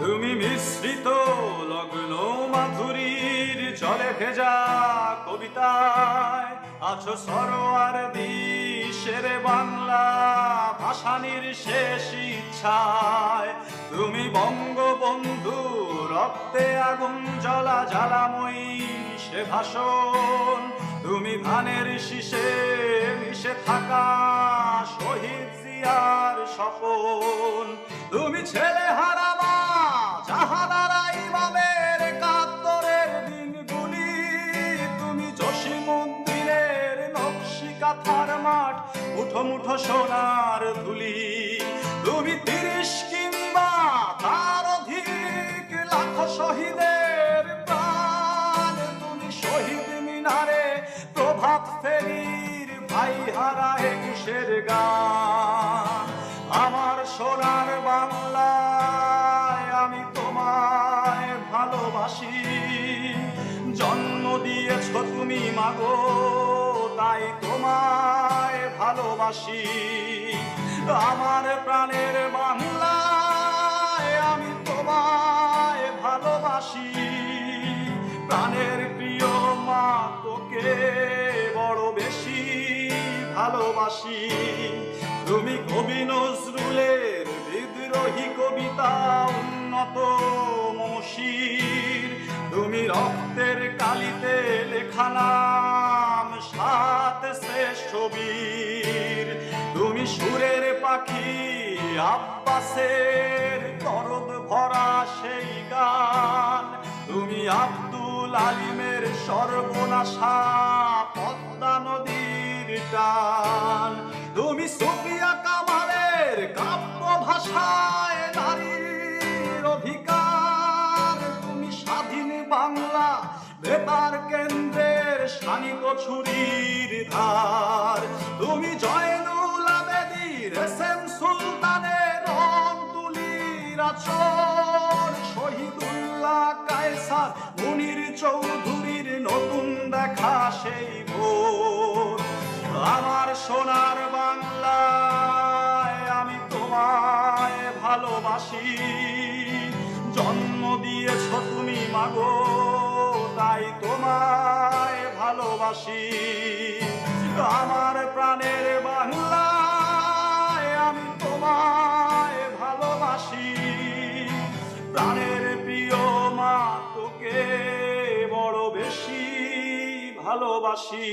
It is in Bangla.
তুমি মিশ্রিত লগ্ন মাধুরীর জলে ভেজা কবিতায় আছো সরোয়ার দিশের বাংলা ভাসানির শেষ ইচ্ছায়। তুমি বঙ্গবন্ধু রক্তে আগুন জ্বলা জ্বালাময়ী সে ভাষণ। তুমি ধানের শীষে মিশে থাকা শহীদ জিয়ার স্বপন। তুমি ছেলে হারাবা জাহানারা ইমামের কাত্তরের দিনগুলি। তুমি জসীমউদ্দিনের নকশি কাঁথার মাঠ মুঠো মুঠো সোনার ধুলি। তুমি ৩০ কিংবা তার অধিক লাখ শহীদের প্রাণ। তুমি শহীদ মিনারে প্রভাত ফেরির ভাই হারা ২১-এর গান। আমার সোনার বাংলায় আমি তোমায় ভালোবাসি। জন্ম দিয়েছ তুমি মাগো তাই তোমায় ভালোবাসি। আমার প্রাণের বাংলায় আমি তোমায় ভালোবাসি। প্রাণের প্রিয় মা তোকে বড় বেশি ভালোবাসি। তুমি কবি নজরুলের বিদ্রোহী কবিতা উন্নত মশির। তুমি রক্তের কালিতে লেখা নাম ৭ শ্রেষ্ঠ বীর। তুমি সুরের পাখি আব্বাসের দরদ ভরা সেই গান। তুমি আব্দুল আলিমের সর্বনাশা পদ্মা নদীর টান। তুমি সুফিয়া কামালের কাব্য ভাষায় নারীর অধিকার। তুমি স্বাধীন বাংলা বেতার কেন্দ্রের শানিত ছুরির ধার। তুমি জয়নুল আবেদীর এসএম সুলতানের রং তুলির আচর। শহীদুল্লাহ কায়সার মুনির চৌধুরীর নতুন দেখা সেই ভোর। আমার সোনার বাংলায় আমি তোমায় ভালোবাসি। জন্ম দিয়েছ তুমি মাগো তাই তোমায় ভালোবাসি। আমার প্রাণের বাংলায় আমি তোমায় ভালোবাসি। প্রাণের প্রিয় মা তোকে বড় বেশি ভালোবাসি।